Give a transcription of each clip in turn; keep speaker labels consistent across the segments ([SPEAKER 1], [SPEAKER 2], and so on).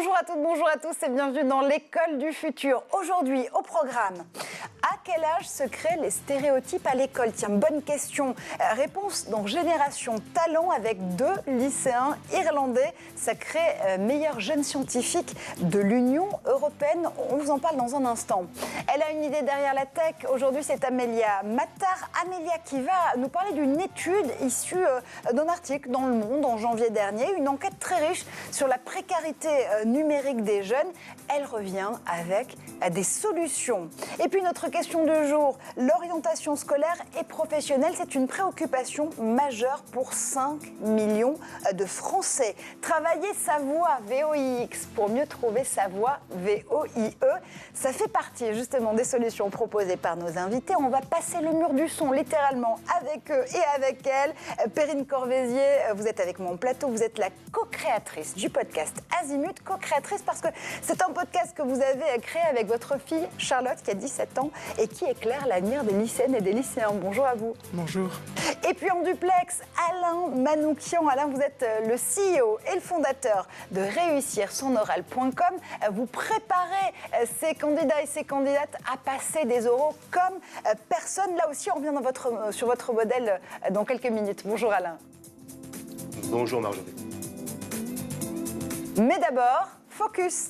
[SPEAKER 1] Bonjour à toutes, bonjour à tous et bienvenue dans l'école du futur. Aujourd'hui, au programme, à quel âge se créent les stéréotypes à l'école? Tiens, bonne question. Réponse dans Génération Talent avec 2 lycéens irlandais. Ça crée meilleur jeune scientifique de l'Union européenne. On vous en parle dans un instant. Elle a une idée derrière la tech. Aujourd'hui, c'est Amélia Matar. Amélia qui va nous parler d'une étude issue d'un article dans Le Monde en janvier dernier. Une enquête très riche sur la précarité numérique des jeunes. Elle revient avec des solutions. Et puis notre question du jour, l'orientation scolaire et professionnelle, c'est une préoccupation majeure pour 5 millions de Français. Travailler sa voix VOIX pour mieux trouver sa voix VOIE, ça fait partie justement des solutions proposées par nos invités. On va passer le mur du son littéralement avec eux et avec elles. Perrine Corvézier, vous êtes avec moi en plateau, vous êtes la co-créatrice du podcast Azimut, co-créatrice parce que c'est un podcast que vous avez créé avec votre fille Charlotte qui a 17 ans et qui éclaire l'avenir des lycéennes et des lycéens. Bonjour à vous.
[SPEAKER 2] Bonjour.
[SPEAKER 1] Et puis en duplex, Alain Manoukian. Alain, vous êtes le CEO et le fondateur de réussirssonoral.com. Vous préparez ces candidats et ces candidates à passer des oraux comme personne. Là aussi, on revient sur votre modèle dans quelques minutes. Bonjour Alain.
[SPEAKER 3] Bonjour Marjorie.
[SPEAKER 1] Mais d'abord, focus.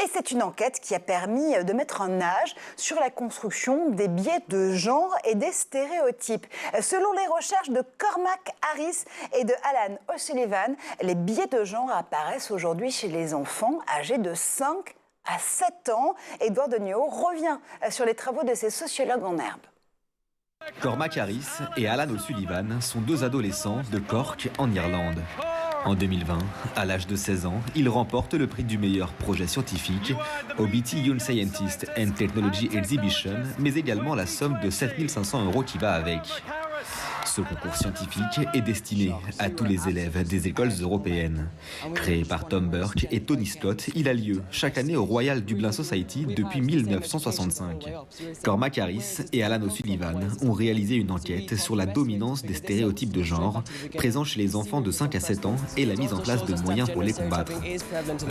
[SPEAKER 1] Et c'est une enquête qui a permis de mettre un âge sur la construction des biais de genre et des stéréotypes. Selon les recherches de Cormac Harris et de Alan O'Sullivan, les biais de genre apparaissent aujourd'hui chez les enfants âgés de 5 à 7 ans. Edouard Deniau revient sur les travaux de ces sociologues en herbe.
[SPEAKER 4] Cormac Harris et Alan O'Sullivan sont 2 adolescents de Cork en Irlande. En 2020, à l'âge de 16 ans, ils remportent le prix du meilleur projet scientifique au BT Young Scientist and Technology Exhibition, mais également la somme de 7 500 € qui va avec. Ce concours scientifique est destiné à tous les élèves des écoles européennes. Créé par Tom Burke et Tony Scott, il a lieu chaque année au Royal Dublin Society depuis 1965. Cormac Harris et Alan O'Sullivan ont réalisé une enquête sur la dominance des stéréotypes de genre présents chez les enfants de 5 à 7 ans et la mise en place de moyens pour les combattre.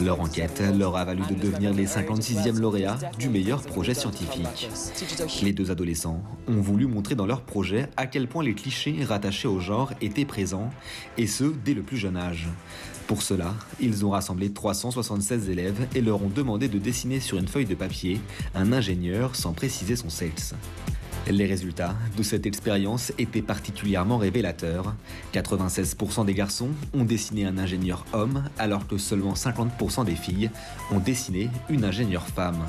[SPEAKER 4] Leur enquête leur a valu de devenir les 56e lauréats du meilleur projet scientifique. Les 2 adolescents ont voulu montrer dans leur projet à quel point les clichés rattachés au genre étaient présents, et ce, dès le plus jeune âge. Pour cela, ils ont rassemblé 376 élèves et leur ont demandé de dessiner sur une feuille de papier un ingénieur sans préciser son sexe. Les résultats de cette expérience étaient particulièrement révélateurs. 96% des garçons ont dessiné un ingénieur homme, alors que seulement 50% des filles ont dessiné une ingénieure femme.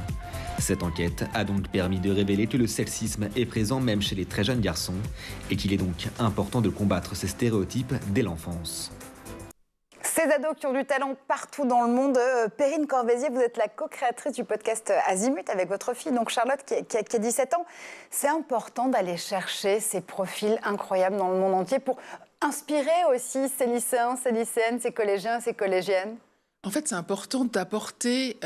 [SPEAKER 4] Cette enquête a donc permis de révéler que le sexisme est présent même chez les très jeunes garçons et qu'il est donc important de combattre ces stéréotypes dès l'enfance.
[SPEAKER 1] Ces ados qui ont du talent partout dans le monde. Perrine Corvézier, vous êtes la co-créatrice du podcast Azimut avec votre fille, donc Charlotte, qui a 17 ans. C'est important d'aller chercher ces profils incroyables dans le monde entier pour inspirer aussi ces lycéens, ces lycéennes, ces collégiens, ces collégiennes.
[SPEAKER 2] En fait, c'est important d'apporter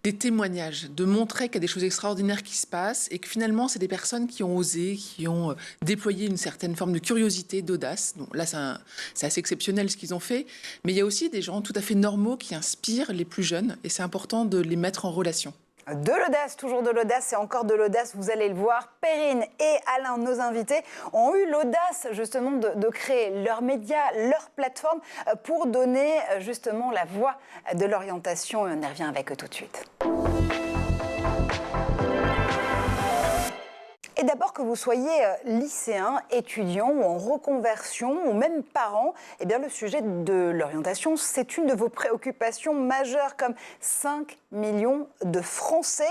[SPEAKER 2] des témoignages, de montrer qu'il y a des choses extraordinaires qui se passent et que finalement, c'est des personnes qui ont osé, qui ont déployé une certaine forme de curiosité, d'audace. Donc là, c'est assez exceptionnel ce qu'ils ont fait. Mais il y a aussi des gens tout à fait normaux qui inspirent les plus jeunes et c'est important de les mettre en relation.
[SPEAKER 1] De l'audace, toujours de l'audace et encore de l'audace, vous allez le voir. Perrine et Alain, nos invités, ont eu l'audace justement de créer leurs médias, leur plateforme pour donner justement la voix de l'orientation. Et on y revient avec eux tout de suite. Et d'abord que vous soyez lycéen, étudiant ou en reconversion ou même parent, eh bien le sujet de l'orientation, c'est une de vos préoccupations majeures comme 5 millions de Français.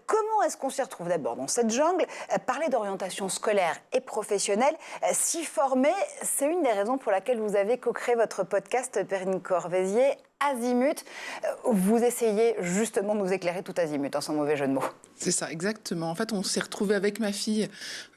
[SPEAKER 1] Comment est-ce qu'on s'y retrouve d'abord dans cette jungle? Parler d'orientation scolaire et professionnelle, s'y former, c'est une des raisons pour laquelle vous avez co-créé votre podcast Perrine Corvézier, Azimut. Vous essayez justement de nous éclairer tout azimut, sans mauvais jeu de mots.
[SPEAKER 2] C'est ça, exactement. En fait, on s'est retrouvés avec ma fille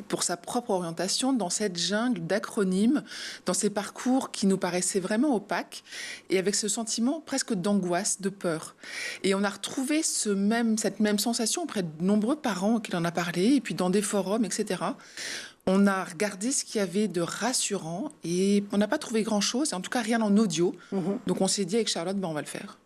[SPEAKER 2] pour sa propre orientation dans cette jungle d'acronymes, dans ces parcours qui nous paraissaient vraiment opaques et avec ce sentiment presque d'angoisse, de peur. Et on a retrouvé cette même sensation auprès de nombreux parents qui en a parlé et puis dans des forums, etc. On a regardé ce qu'il y avait de rassurant et on n'a pas trouvé grand-chose, en tout cas rien en audio. Donc on s'est dit avec Charlotte, on va le faire.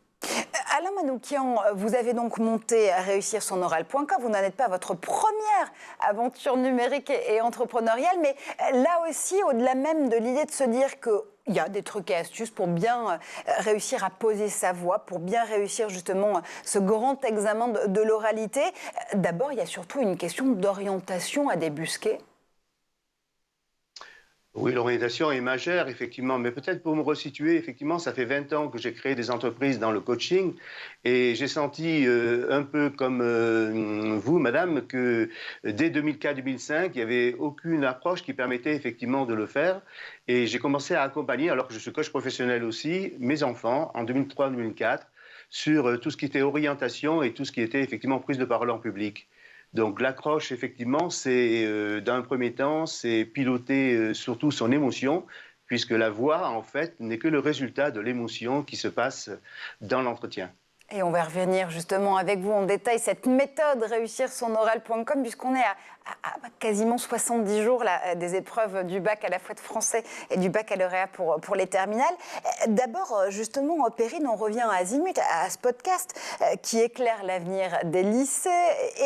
[SPEAKER 1] Alain Manoukian, vous avez donc monté Réussir son oral.com. Vous n'en êtes pas à votre première aventure numérique et entrepreneuriale, mais là aussi, au-delà même de l'idée de se dire qu'il y a des trucs et astuces pour bien réussir à poser sa voix, pour bien réussir justement ce grand examen de l'oralité, d'abord, il y a surtout une question d'orientation à débusquer.
[SPEAKER 3] Oui, l'orientation est majeure, effectivement, mais peut-être pour me resituer, effectivement, ça fait 20 ans que j'ai créé des entreprises dans le coaching et j'ai senti un peu comme vous, madame, que dès 2004-2005, il n'y avait aucune approche qui permettait effectivement de le faire et j'ai commencé à accompagner, alors que je suis coach professionnel aussi, mes enfants en 2003-2004 sur tout ce qui était orientation et tout ce qui était effectivement prise de parole en public. Donc l'accroche, effectivement, c'est dans un premier temps, c'est piloter surtout son émotion, puisque la voix, en fait, n'est que le résultat de l'émotion qui se passe dans l'entretien.
[SPEAKER 1] Et on va revenir justement avec vous en détail cette méthode réussir son oral.com, puisqu'on est à quasiment 70 jours là, des épreuves du bac à la fois de français et du baccalauréat pour les terminales. D'abord, justement, Perrine, on revient à Azimut, à ce podcast qui éclaire l'avenir des lycées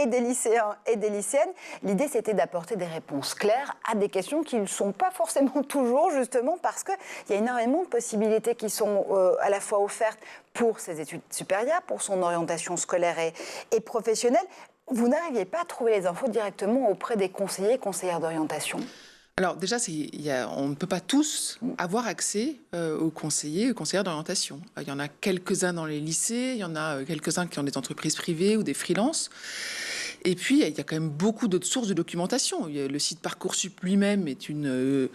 [SPEAKER 1] et des lycéens et des lycéennes. L'idée, c'était d'apporter des réponses claires à des questions qui ne sont pas forcément toujours, justement, parce qu'il y a énormément de possibilités qui sont à la fois offertes pour ses études supérieures, pour son orientation scolaire et professionnelle. Vous n'arriviez pas à trouver les infos directement auprès des conseillers et conseillères d'orientation?
[SPEAKER 2] Alors déjà, on ne peut pas tous avoir accès aux conseillers et aux conseillères d'orientation. Il y en a quelques-uns dans les lycées, il y en a quelques-uns qui ont des entreprises privées ou des freelances. Et puis, il y a quand même beaucoup d'autres sources de documentation. Le site Parcoursup lui-même est une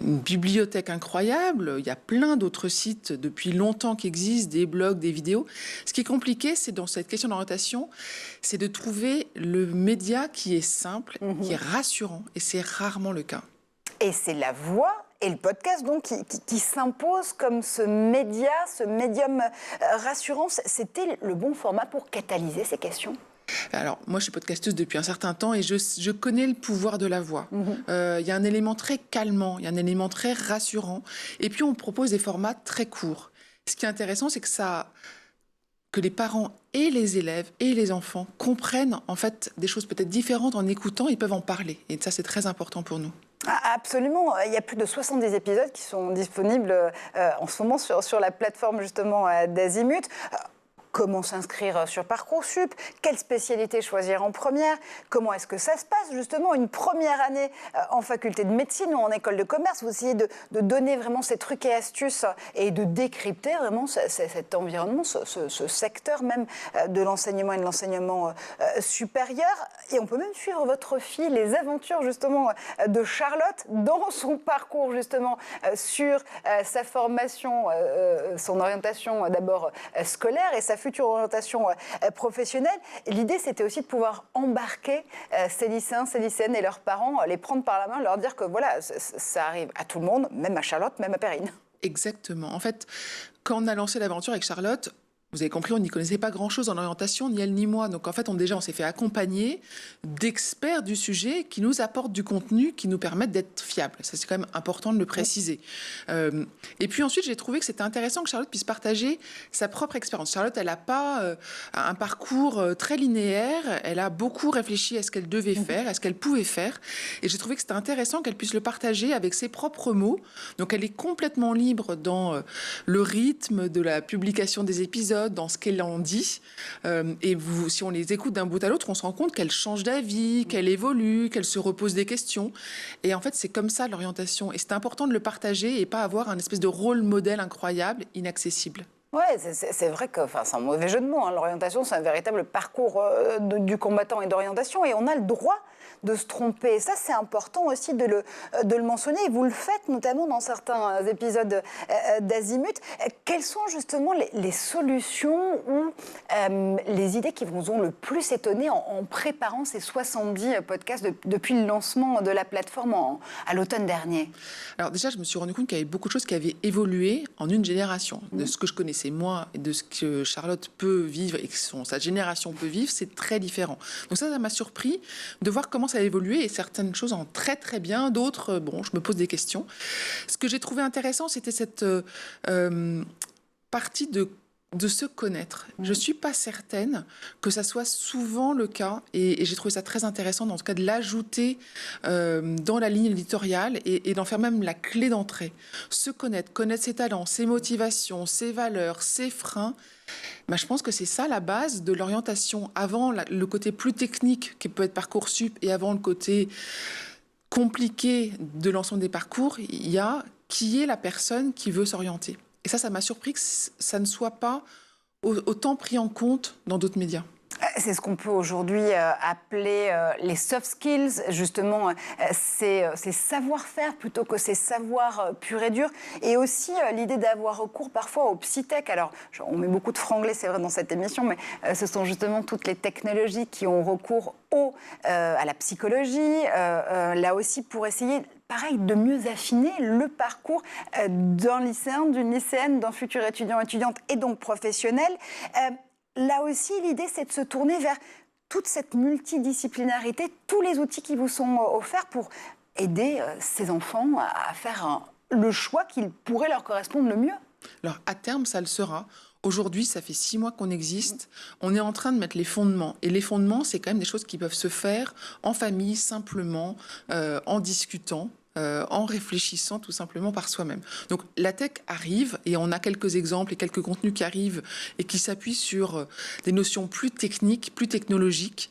[SPEAKER 2] bibliothèque incroyable. Il y a plein d'autres sites depuis longtemps qui existent, des blogs, des vidéos. Ce qui est compliqué, c'est dans cette question d'orientation, c'est de trouver le média qui est simple, qui est rassurant. Et c'est rarement le cas.
[SPEAKER 1] Et c'est la voix et le podcast donc qui s'impose comme ce média, ce médium rassurant. C'était le bon format pour catalyser ces questions?
[SPEAKER 2] Alors, moi, je suis podcasteuse depuis un certain temps et je connais le pouvoir de la voix. Il y a un élément très calmant, il y a un élément très rassurant. Et puis, on propose des formats très courts. Ce qui est intéressant, c'est que les parents et les élèves et les enfants comprennent en fait des choses peut-être différentes en écoutant, ils peuvent en parler. Et ça, c'est très important pour nous.
[SPEAKER 1] Absolument. Il y a plus de 70 épisodes qui sont disponibles en ce moment sur la plateforme justement d'Azimut. Comment s'inscrire sur Parcoursup? Quelle spécialité choisir en première? Comment est-ce que ça se passe, justement, une première année en faculté de médecine ou en école de commerce? Vous essayez de donner vraiment ces trucs et astuces et de décrypter vraiment cet environnement, ce secteur même de l'enseignement et de l'enseignement supérieur. Et on peut même suivre votre fille, les aventures, justement, de Charlotte dans son parcours, justement, sur sa formation, son orientation d'abord scolaire et sa future orientation professionnelle. L'idée, c'était aussi de pouvoir embarquer ces lycéens, ces lycéennes et leurs parents, les prendre par la main, leur dire que voilà, ça arrive à tout le monde, même à Charlotte, même à Perrine.
[SPEAKER 2] Exactement. En fait, quand on a lancé l'aventure avec Charlotte, vous avez compris, on n'y connaissait pas grand-chose en orientation, ni elle ni moi. Donc en fait, on s'est fait accompagner d'experts du sujet qui nous apportent du contenu, qui nous permettent d'être fiables. Ça, c'est quand même important de le préciser. Et puis ensuite, j'ai trouvé que c'était intéressant que Charlotte puisse partager sa propre expérience. Charlotte, elle n'a pas un parcours très linéaire. Elle a beaucoup réfléchi à ce qu'elle devait faire, à ce qu'elle pouvait faire. Et j'ai trouvé que c'était intéressant qu'elle puisse le partager avec ses propres mots. Donc elle est complètement libre dans le rythme de la publication des épisodes, dans ce qu'elle en dit. Et si on les écoute d'un bout à l'autre, on se rend compte qu'elle change d'avis, qu'elle évolue, qu'elle se repose des questions. Et en fait, c'est comme ça l'orientation. Et c'est important de le partager et pas avoir un espèce de rôle modèle incroyable, inaccessible.
[SPEAKER 1] Oui, c'est vrai que, c'est un mauvais jeu de mots, hein. L'orientation, c'est un véritable parcours du combattant et d'orientation. Et on a le droit de se tromper. Et ça, c'est important aussi de le mentionner. Et vous le faites notamment dans certains épisodes d'Azimut. Quelles sont justement les solutions ou les idées qui vous ont le plus étonné en préparant ces 70 podcasts depuis le lancement de la plateforme à l'automne dernier?
[SPEAKER 2] Alors déjà, je me suis rendu compte qu'il y avait beaucoup de choses qui avaient évolué en une génération. De ce que je connaissais c'est moi et de ce que Charlotte peut vivre et que sa génération peut vivre, c'est très différent. Donc ça m'a surpris de voir comment ça a évolué et certaines choses en très très bien, d'autres, bon, je me pose des questions. Ce que j'ai trouvé intéressant, c'était cette partie de se connaître. Je ne suis pas certaine que ça soit souvent le cas, et j'ai trouvé ça très intéressant, en tout cas de l'ajouter dans la ligne éditoriale et d'en faire même la clé d'entrée. Se connaître, connaître ses talents, ses motivations, ses valeurs, ses freins. Ben, je pense que c'est ça la base de l'orientation. Avant le côté plus technique qui peut être Parcoursup et avant le côté compliqué de l'ensemble des parcours, il y a qui est la personne qui veut s'orienter. Et ça m'a surpris que ça ne soit pas autant pris en compte dans d'autres médias.
[SPEAKER 1] C'est ce qu'on peut aujourd'hui appeler les soft skills, justement, ces savoir-faire plutôt que ces savoirs purs et durs. Et aussi l'idée d'avoir recours parfois au psytech. Alors, on met beaucoup de franglais, c'est vrai, dans cette émission, mais ce sont justement toutes les technologies qui ont recours à la psychologie, là aussi pour essayer... Pareil, de mieux affiner le parcours d'un lycéen, d'une lycéenne, d'un futur étudiant, étudiante et donc professionnel. Là aussi, l'idée, c'est de se tourner vers toute cette multidisciplinarité, tous les outils qui vous sont offerts pour aider ces enfants à faire le choix qui pourrait leur correspondre le mieux.
[SPEAKER 2] Alors, à terme, ça le sera. Aujourd'hui, ça fait 6 mois qu'on existe. On est en train de mettre les fondements. Et les fondements, c'est quand même des choses qui peuvent se faire en famille, simplement, en discutant. En réfléchissant tout simplement par soi-même. Donc la tech arrive et on a quelques exemples et quelques contenus qui arrivent et qui s'appuient sur des notions plus techniques, plus technologiques.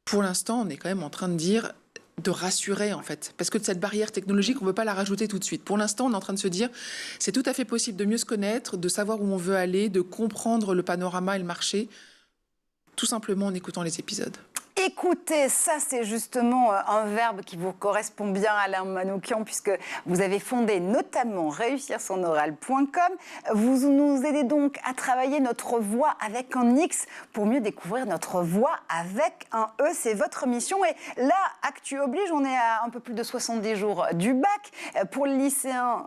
[SPEAKER 2] Pour l'instant, on est quand même en train de rassurer en fait, parce que de cette barrière technologique, on ne veut pas la rajouter tout de suite. Pour l'instant, on est en train de se dire, c'est tout à fait possible de mieux se connaître, de savoir où on veut aller, de comprendre le panorama et le marché, tout simplement en écoutant les épisodes.
[SPEAKER 1] Écoutez, ça c'est justement un verbe qui vous correspond bien, Alain Manoukian, puisque vous avez fondé notamment réussirsonoral.com. Vous nous aidez donc à travailler notre voix avec un X pour mieux découvrir notre voix avec un E. C'est votre mission. Et là, actu oblige, on est à un peu plus de 70 jours du bac. Pour les lycéens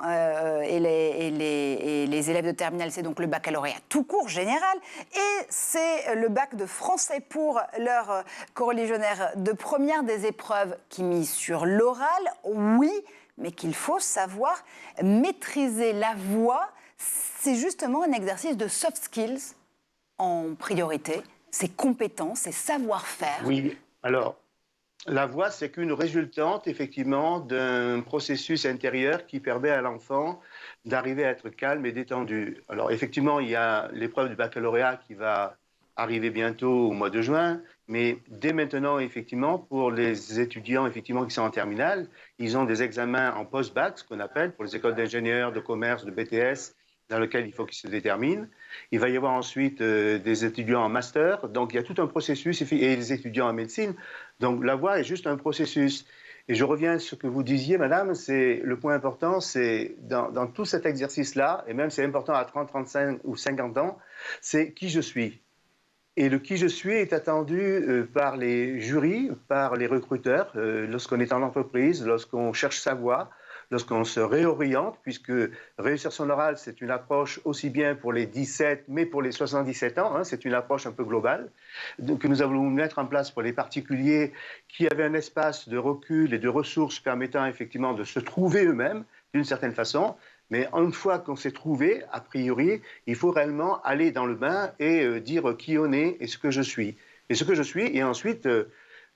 [SPEAKER 1] et les élèves de terminale, c'est donc le baccalauréat tout court, général. Et c'est le bac de français pour leur coreligionnaire de première, des épreuves qui misent sur l'oral, oui, mais qu'il faut savoir maîtriser la voix. C'est justement un exercice de soft skills en priorité, ces compétences, ces savoir-faire.
[SPEAKER 3] Oui, alors, la voix, c'est qu'une résultante, effectivement, d'un processus intérieur qui permet à l'enfant d'arriver à être calme et détendu. Alors, effectivement, il y a l'épreuve du baccalauréat qui va arriver bientôt au mois de juin, mais dès maintenant, effectivement, pour les étudiants effectivement, qui sont en terminale, ils ont des examens en post-bac, ce qu'on appelle, pour les écoles d'ingénieurs, de commerce, de BTS, dans lesquels il faut qu'ils se déterminent. Il va y avoir ensuite des étudiants en master, donc il y a tout un processus, et des étudiants en médecine. Donc la voix est juste un processus. Et je reviens à ce que vous disiez, madame, c'est le point important, c'est dans tout cet exercice-là, et même c'est important à 30, 35 ou 50 ans, c'est qui je suis. Et le qui je suis est attendu par les jurys, par les recruteurs, lorsqu'on est en entreprise, lorsqu'on cherche sa voie, lorsqu'on se réoriente, puisque réussir son oral, c'est une approche aussi bien pour les 17, mais pour les 77 ans, hein, c'est une approche un peu globale, que nous avons mettre en place pour les particuliers qui avaient un espace de recul et de ressources permettant effectivement de se trouver eux-mêmes, d'une certaine façon. Mais une fois qu'on s'est trouvé, a priori, il faut réellement aller dans le bain et dire qui on est et ce que je suis. Et ce que je suis, et ensuite,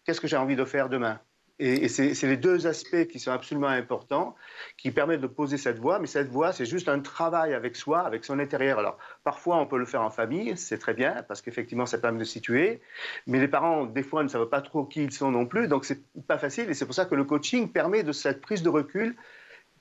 [SPEAKER 3] qu'est-ce que j'ai envie de faire demain. Et c'est les deux aspects qui sont absolument importants, qui permettent de poser cette voix. Mais cette voix, c'est juste un travail avec soi, avec son intérieur. Alors, parfois, on peut le faire en famille, c'est très bien, parce qu'effectivement, ça permet de situer. Mais les parents, des fois, ne savent pas trop qui ils sont non plus, donc c'est pas facile. Et c'est pour ça que le coaching permet de cette prise de recul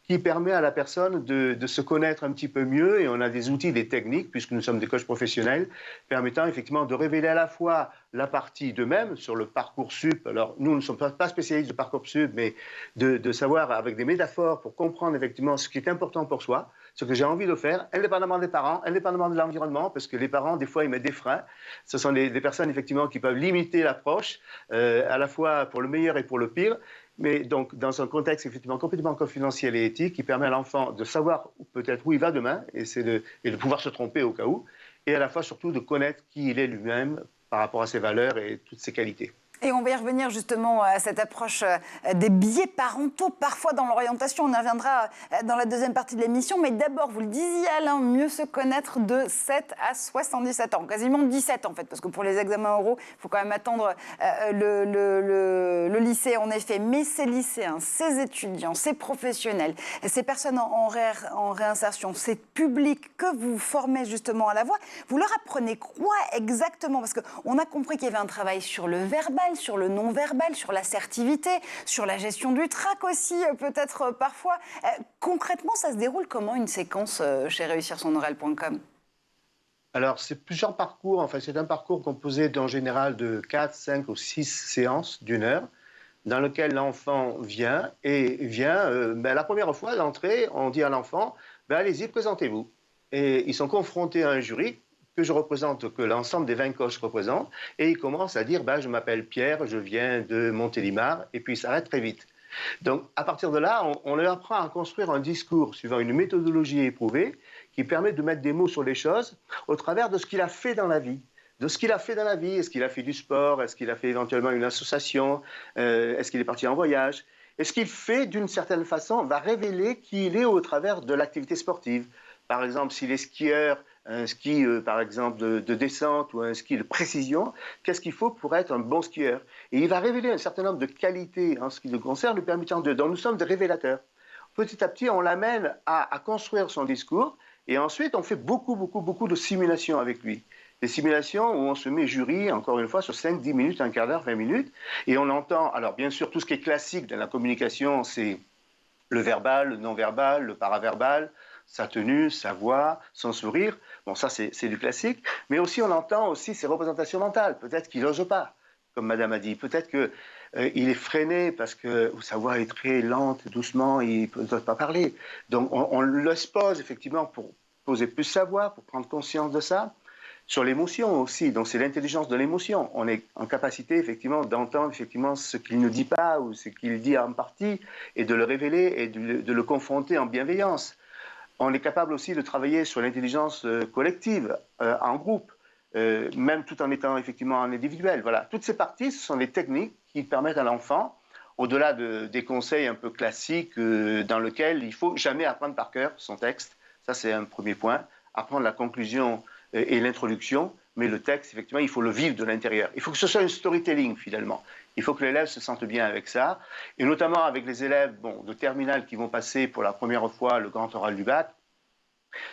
[SPEAKER 3] qui permet à la personne de se connaître un petit peu mieux. Et on a des outils, des techniques, puisque nous sommes des coachs professionnels, permettant effectivement de révéler à la fois la partie d'eux-mêmes sur le Parcoursup. Alors, nous ne sommes pas spécialistes de Parcoursup, mais de savoir, avec des métaphores, pour comprendre effectivement ce qui est important pour soi, ce que j'ai envie de faire, indépendamment des parents, indépendamment de l'environnement, parce que les parents, des fois, ils mettent des freins. Ce sont des personnes, effectivement, qui peuvent limiter l'approche, à la fois pour le meilleur et pour le pire, mais donc dans un contexte, effectivement, complètement confidentiel et éthique, qui permet à l'enfant de savoir peut-être où il va demain, et de pouvoir se tromper au cas où, et à la fois, surtout, de connaître qui il est lui-même par rapport à ses valeurs et toutes ses qualités.
[SPEAKER 1] Et on va y revenir justement à cette approche des biais parentaux, parfois dans l'orientation. On y reviendra dans la deuxième partie de l'émission. Mais d'abord, vous le disiez Alain, mieux se connaître de 7 à 77 ans. Quasiment 17 en fait, parce que pour les examens oraux, il faut quand même attendre le lycée en effet. Mais ces lycéens, ces étudiants, ces professionnels, ces personnes en réinsertion, ces publics que vous formez justement à la voix, vous leur apprenez quoi exactement? Parce qu'on a compris qu'il y avait un travail sur le verbal, sur le non-verbal, sur l'assertivité, sur la gestion du trac aussi, peut-être parfois. Concrètement, ça se déroule comment une séquence chez réussirsonoral.com?
[SPEAKER 3] Alors, c'est plusieurs parcours. Enfin, c'est un parcours composé en général de 4, 5 ou 6 séances d'une heure, dans lequel l'enfant vient. La première fois, à l'entrée, on dit à l'enfant, allez-y, présentez-vous. Et ils sont confrontés à un jury que je représente, que l'ensemble des 20 coachs représentent, et ils commencent à dire je m'appelle Pierre, je viens de Montélimar, et puis ils s'arrêtent très vite. Donc à partir de là, on leur apprend à construire un discours suivant une méthodologie éprouvée qui permet de mettre des mots sur les choses au travers de ce qu'il a fait dans la vie. De ce qu'il a fait dans la vie, est-ce qu'il a fait du sport, est-ce qu'il a fait éventuellement une association, est-ce qu'il est parti en voyage. Et ce qu'il fait, d'une certaine façon, va révéler qui il est au travers de l'activité sportive. Par exemple, s'il est skieur, un ski, par exemple, de descente ou un ski de précision, qu'est-ce qu'il faut pour être un bon skieur? Et il va révéler un certain nombre de qualités en ce qui le concerne, lui permettant de... Donc nous sommes des révélateurs. Petit à petit, on l'amène à construire son discours, et ensuite, on fait beaucoup de simulations avec lui. Des simulations où on se met jury, encore une fois, sur 5, 10 minutes, un quart d'heure, 20 minutes, et on entend, alors bien sûr, tout ce qui est classique dans la communication, c'est le verbal, le non-verbal, le paraverbal, sa tenue, sa voix, son sourire. Bon, ça, c'est du classique. Mais aussi, on entend aussi ses représentations mentales. Peut-être qu'il n'ose pas, comme Madame a dit. Peut-être qu'il est freiné parce que sa voix est très lente, doucement, il ne peut pas parler. Donc, on l'expose, effectivement, pour poser plus sa voix, pour prendre conscience de ça. Sur l'émotion aussi, donc c'est l'intelligence de l'émotion. On est en capacité, effectivement, d'entendre effectivement ce qu'il ne dit pas ou ce qu'il dit en partie et de le révéler et de le confronter en bienveillance. On est capable aussi de travailler sur l'intelligence collective, en groupe, même tout en étant effectivement en individuel. Voilà. Toutes ces parties, ce sont des techniques qui permettent à l'enfant, au-delà des conseils un peu classiques dans lesquels il ne faut jamais apprendre par cœur son texte. Ça, c'est un premier point. Apprendre la conclusion et l'introduction, mais le texte, effectivement, il faut le vivre de l'intérieur. Il faut que ce soit un storytelling, finalement. Il faut que l'élève se sente bien avec ça, et notamment avec les élèves de terminale qui vont passer pour la première fois le grand oral du bac.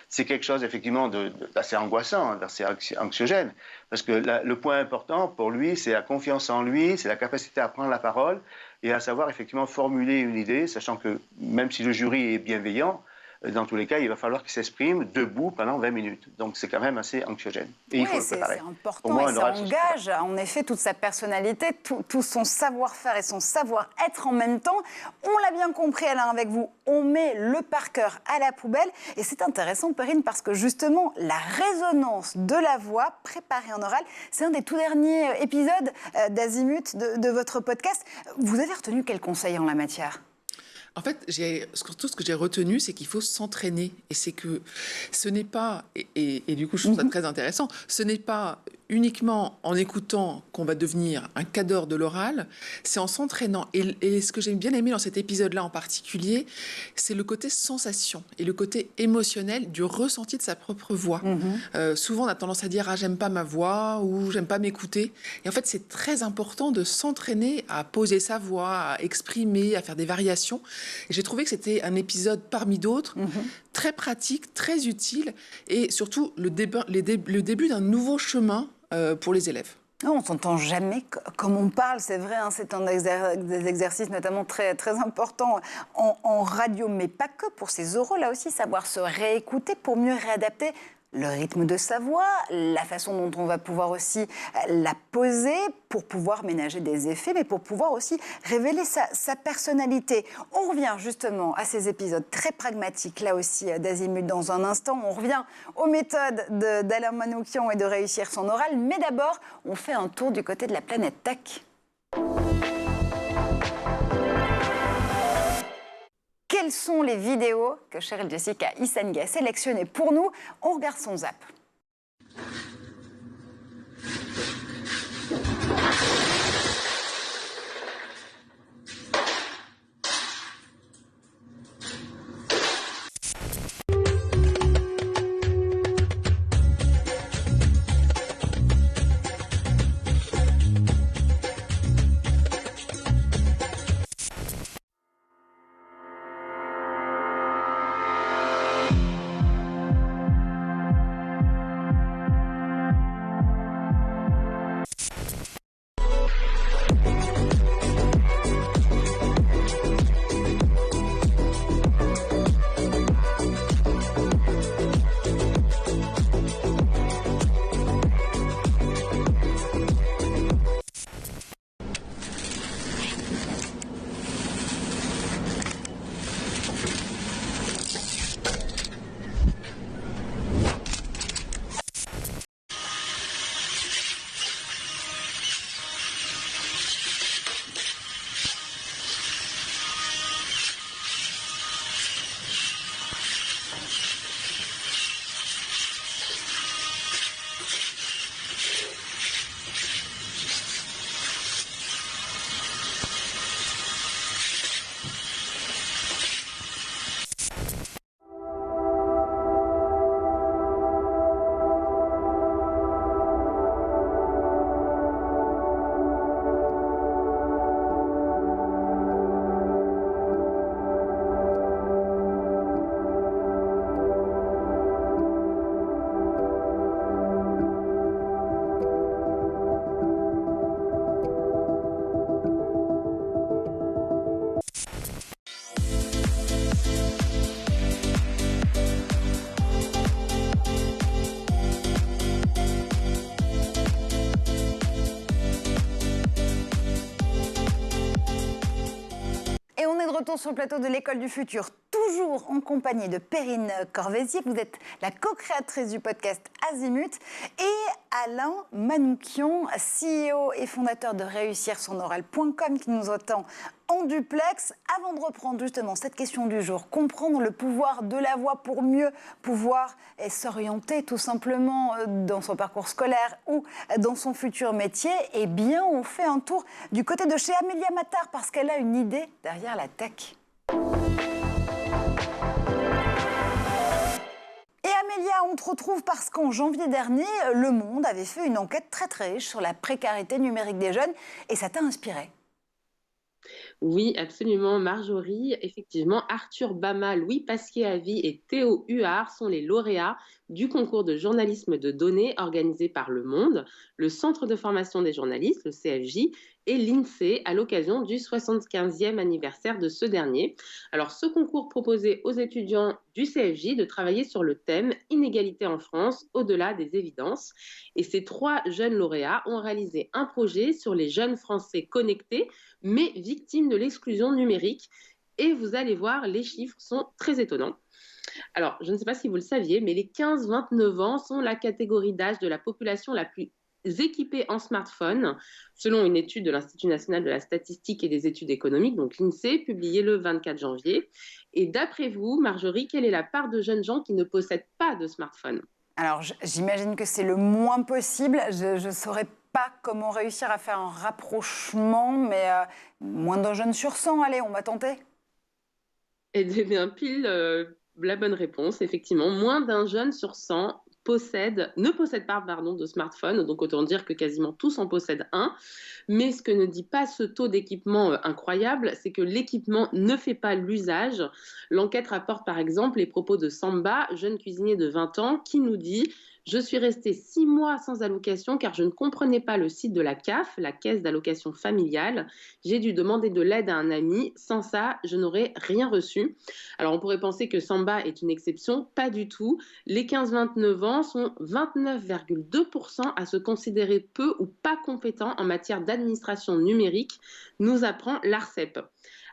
[SPEAKER 3] C'est quelque chose, effectivement, d'assez angoissant, d'assez anxiogène, parce que le point important pour lui, c'est la confiance en lui, c'est la capacité à prendre la parole et à savoir, effectivement, formuler une idée, sachant que même si le jury est bienveillant, dans tous les cas, il va falloir qu'il s'exprime debout pendant 20 minutes. Donc, c'est quand même assez anxiogène. Et il faut le préparer.
[SPEAKER 1] C'est important et ça engage, en effet, toute sa personnalité, tout son savoir-faire et son savoir-être en même temps. On l'a bien compris, Alain, avec vous, on met le par cœur à la poubelle. Et c'est intéressant, Perrine, parce que justement, la résonance de la voix préparée en oral, c'est un des tout derniers épisodes d'Azimut de votre podcast. Vous avez retenu quel conseil en la matière ?
[SPEAKER 2] En fait, surtout ce que j'ai retenu, c'est qu'il faut s'entraîner. Et c'est que ce n'est pas, et du coup je trouve ça très intéressant, ce n'est pas uniquement en écoutant qu'on va devenir un cadre de l'oral, c'est en s'entraînant. Et ce que j'ai bien aimé dans cet épisode-là en particulier, c'est le côté sensation et le côté émotionnel du ressenti de sa propre voix. Souvent, on a tendance à dire « Ah, j'aime pas ma voix » ou « J'aime pas m'écouter ». Et en fait, c'est très important de s'entraîner à poser sa voix, à exprimer, à faire des variations. Et j'ai trouvé que c'était un épisode parmi d'autres, très pratique, très utile, et surtout le début d'un nouveau chemin pour les élèves.
[SPEAKER 1] Non, on ne s'entend jamais comme on parle, c'est vrai, hein, c'est un des exercices notamment très, très importants en radio, mais pas que pour ces oraux, là aussi, savoir se réécouter pour mieux réadapter le rythme de sa voix, la façon dont on va pouvoir aussi la poser pour pouvoir ménager des effets, mais pour pouvoir aussi révéler sa personnalité. On revient justement à ces épisodes très pragmatiques, là aussi, d'Azimut dans un instant. On revient aux méthodes d'Alain Manoukian et de Réussir son oral. Mais d'abord, on fait un tour du côté de la planète tech. Quelles sont les vidéos que Cheryl Jessica Issenga a sélectionnées pour nous? On regarde son zap. Retour sur le plateau de l'École du Futur, toujours en compagnie de Perrine Corvézier. Vous êtes la co-créatrice du podcast Azimut, et Alain Manoukian, CEO et fondateur de RéussirSonOral.com, qui nous attend en duplex. Avant de reprendre justement cette question du jour, comprendre le pouvoir de la voix pour mieux pouvoir s'orienter tout simplement dans son parcours scolaire ou dans son futur métier, eh bien on fait un tour du côté de chez Amélia Mattar parce qu'elle a une idée derrière la tech. Et Amélia, on te retrouve parce qu'en janvier dernier, Le Monde avait fait une enquête très très riche sur la précarité numérique des jeunes et ça t'a inspiré.
[SPEAKER 5] Oui, absolument, Marjorie. Effectivement, Arthur Bama, Louis Pasquier-Avy et Théo Huard sont les lauréats du concours de journalisme de données organisé par Le Monde, le Centre de formation des journalistes, le CFJ, et l'INSEE à l'occasion du 75e anniversaire de ce dernier. Alors, ce concours proposait aux étudiants du CFJ de travailler sur le thème « Inégalité en France, au-delà des évidences ». Et ces 3 jeunes lauréats ont réalisé un projet sur les jeunes Français connectés, mais victimes de l'exclusion numérique. Et vous allez voir, les chiffres sont très étonnants. Alors, je ne sais pas si vous le saviez, mais les 15-29 ans sont la catégorie d'âge de la population la plus équipée en smartphone, selon une étude de l'Institut national de la statistique et des études économiques, donc l'INSEE, publiée le 24 janvier. Et d'après vous, Marjorie, quelle est la part de jeunes gens qui ne possèdent pas de smartphone ?
[SPEAKER 1] Alors, j'imagine que c'est le moins possible. Je ne saurais pas comment réussir à faire un rapprochement, mais moins d'un jeune sur 100, allez, on va tenter.
[SPEAKER 5] Eh bien, pile la bonne réponse, effectivement. Moins d'un jeune sur 100 ne possède pas de smartphone, donc autant dire que quasiment tous en possèdent un. Mais ce que ne dit pas ce taux d'équipement incroyable, c'est que l'équipement ne fait pas l'usage. L'enquête rapporte par exemple les propos de Samba, jeune cuisinier de 20 ans, qui nous dit « Je suis restée 6 mois sans allocation car je ne comprenais pas le site de la CAF, la Caisse d'allocation familiale. J'ai dû demander de l'aide à un ami. Sans ça, je n'aurais rien reçu. Alors, on pourrait penser que Samba est une exception. Pas du tout. Les 15-29 ans sont 29,2% à se considérer peu ou pas compétents en matière d'administration numérique, nous apprend l'ARCEP.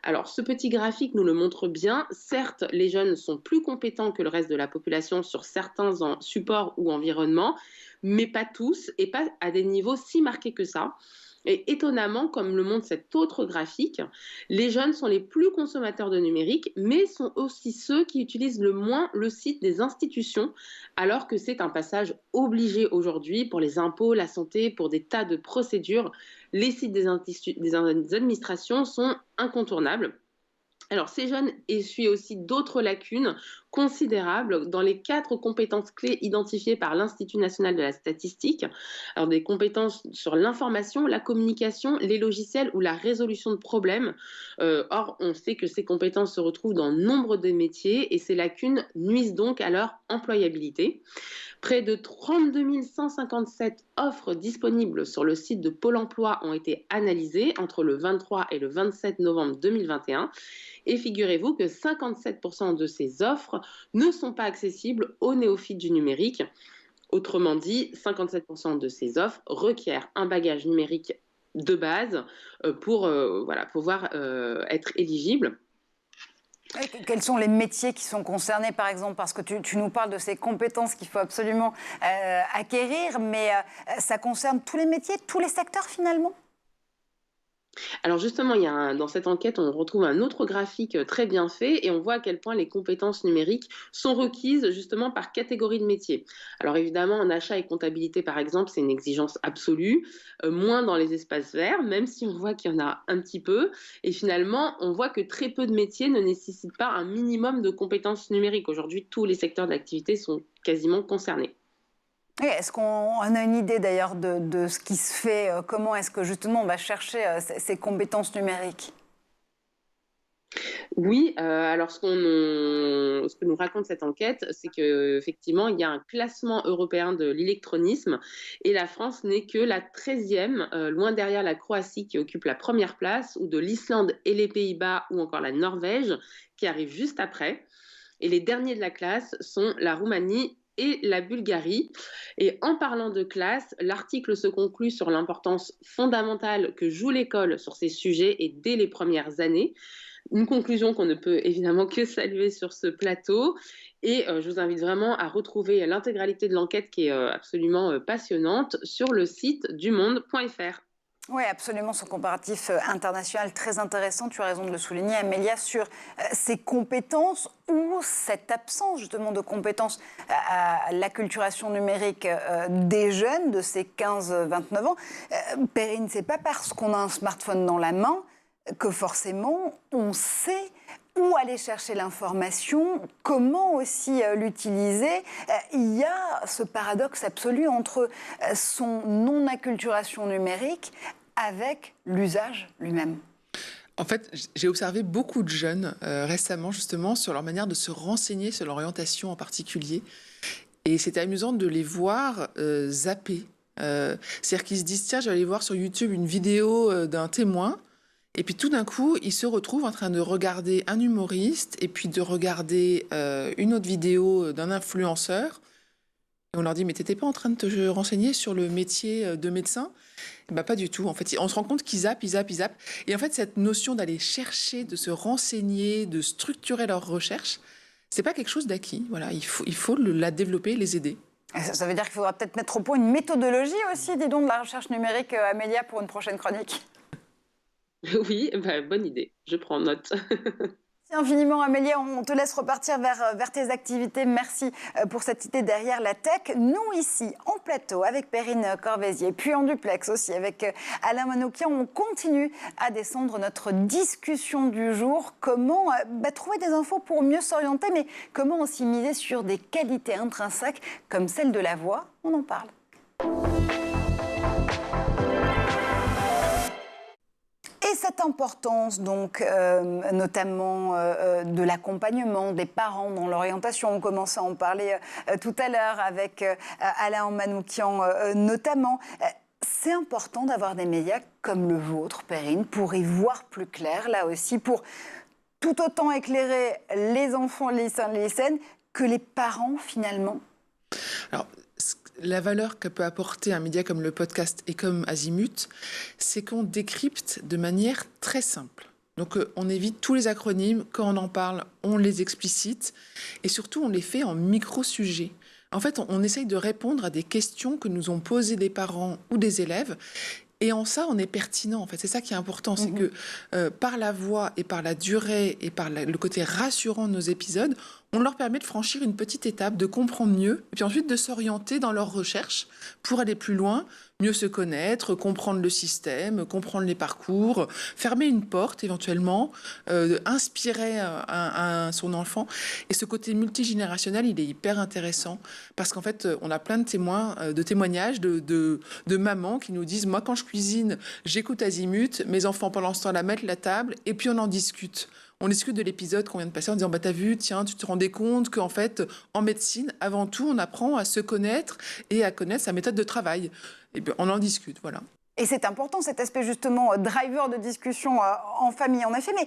[SPEAKER 5] Alors, ce petit graphique nous le montre bien. Certes, les jeunes sont plus compétents que le reste de la population sur certains supports ou environnements, mais pas tous et pas à des niveaux si marqués que ça. Et étonnamment, comme le montre cet autre graphique, les jeunes sont les plus consommateurs de numérique, mais sont aussi ceux qui utilisent le moins le site des institutions, alors que c'est un passage obligé aujourd'hui pour les impôts, la santé, pour des tas de procédures. Les sites des administrations sont incontournables. Alors, ces jeunes essuient aussi d'autres lacunes considérables dans les 4 compétences clés identifiées par l'Institut national de la statistique. Alors, des compétences sur l'information, la communication, les logiciels ou la résolution de problèmes. Or, on sait que ces compétences se retrouvent dans nombre de métiers et ces lacunes nuisent donc à leur employabilité. Près de 32 157 offres disponibles sur le site de Pôle emploi ont été analysées entre le 23 et le 27 novembre 2021. Et figurez-vous que 57% de ces offres ne sont pas accessibles aux néophytes du numérique. Autrement dit, 57% de ces offres requièrent un bagage numérique de base pour pouvoir être éligibles.
[SPEAKER 1] Quels sont les métiers qui sont concernés, par exemple? Parce que tu nous parles de ces compétences qu'il faut absolument acquérir, mais ça concerne tous les métiers, tous les secteurs finalement?
[SPEAKER 5] Alors justement, dans cette enquête, on retrouve un autre graphique très bien fait et on voit à quel point les compétences numériques sont requises justement par catégorie de métiers. Alors évidemment, en achat et comptabilité, par exemple, c'est une exigence absolue, moins dans les espaces verts, même si on voit qu'il y en a un petit peu. Et finalement, on voit que très peu de métiers ne nécessitent pas un minimum de compétences numériques. Aujourd'hui, tous les secteurs d'activité sont quasiment concernés.
[SPEAKER 1] Et est-ce qu'on a une idée d'ailleurs de ce qui se fait? Comment est-ce que justement on va chercher ces compétences numériques?
[SPEAKER 5] Oui, alors ce que nous raconte cette enquête, c'est qu'effectivement, il y a un classement européen de l'électronisme et la France n'est que la 13e, loin derrière la Croatie qui occupe la première place, ou de l'Islande et les Pays-Bas, ou encore la Norvège qui arrive juste après. Et les derniers de la classe sont la Roumanie et la Bulgarie. Et en parlant de classe, l'article se conclut sur l'importance fondamentale que joue l'école sur ces sujets et dès les premières années. Une conclusion qu'on ne peut évidemment que saluer sur ce plateau. Et je vous invite vraiment à retrouver l'intégralité de l'enquête qui est absolument passionnante sur le site dumonde.fr.
[SPEAKER 1] Oui, absolument, ce comparatif international très intéressant, tu as raison de le souligner, Amélia, sur ces compétences ou cette absence justement de compétences à l'acculturation numérique des jeunes de ces 15-29 ans. Perrine, c'est pas parce qu'on a un smartphone dans la main que forcément on sait où aller chercher l'information, comment aussi l'utiliser. Il y a ce paradoxe absolu entre son non-acculturation numérique avec l'usage lui-même.
[SPEAKER 2] En fait, j'ai observé beaucoup de jeunes récemment, justement, sur leur manière de se renseigner sur l'orientation en particulier. Et c'était amusant de les voir zapper. C'est-à-dire qu'ils se disent, tiens, je vais aller voir sur YouTube une vidéo d'un témoin. Et puis tout d'un coup, ils se retrouvent en train de regarder un humoriste et puis de regarder une autre vidéo d'un influenceur. Et on leur dit, mais t'étais pas en train de te renseigner sur le métier de médecin? Bah, pas du tout. En fait, on se rend compte qu'ils zappent. Et en fait, cette notion d'aller chercher, de se renseigner, de structurer leurs recherches, c'est pas quelque chose d'acquis. Voilà, il faut la développer, les aider.
[SPEAKER 1] Ça veut dire qu'il faudra peut-être mettre au point une méthodologie aussi, dis donc, de la recherche numérique, Amélia, pour une prochaine chronique.
[SPEAKER 5] Oui, bonne idée, je prends note.
[SPEAKER 1] Merci infiniment, Amélia. On te laisse repartir vers tes activités. Merci pour cette idée derrière la tech. Nous, ici, en plateau, avec Perrine Corvézier, puis en duplex aussi, avec Alain Manoukian, on continue à descendre notre discussion du jour. Comment trouver des infos pour mieux s'orienter, mais comment aussi miser sur des qualités intrinsèques comme celle de la voix? On en parle. Et cette importance, donc, notamment de l'accompagnement des parents dans l'orientation. On commençait à en parler tout à l'heure avec Alain Manoukian notamment. C'est important d'avoir des médias comme le vôtre, Perrine, pour y voir plus clair, là aussi, pour tout autant éclairer les enfants, les lycéennes, que les parents, finalement.
[SPEAKER 2] Alors, la valeur que peut apporter un média comme le podcast et comme Azimut, c'est qu'on décrypte de manière très simple. Donc, on évite tous les acronymes. Quand on en parle, on les explicite. Et surtout, on les fait en micro-sujets. En fait, on essaye de répondre à des questions que nous ont posées des parents ou des élèves. Et en ça, on est pertinent. En fait, c'est ça qui est important. C'est que par la voix et par la durée et par le côté rassurant de nos épisodes, on leur permet de franchir une petite étape, de comprendre mieux, et puis ensuite de s'orienter dans leurs recherches pour aller plus loin, mieux se connaître, comprendre le système, comprendre les parcours, fermer une porte éventuellement, inspirer son enfant. Et ce côté multigénérationnel, il est hyper intéressant parce qu'en fait, on a plein de témoignages de mamans qui nous disent « Moi, quand je cuisine, j'écoute Azimut, mes enfants pendant ce temps-là mettent la table et puis on en discute ». On discute de l'épisode qu'on vient de passer en disant « T'as vu, tiens, tu te rendais compte qu'en fait, en médecine, avant tout, on apprend à se connaître et à connaître sa méthode de travail. » Et bien, on en discute, voilà.
[SPEAKER 1] Et c'est important, cet aspect justement driver de discussion en famille, en effet. Mais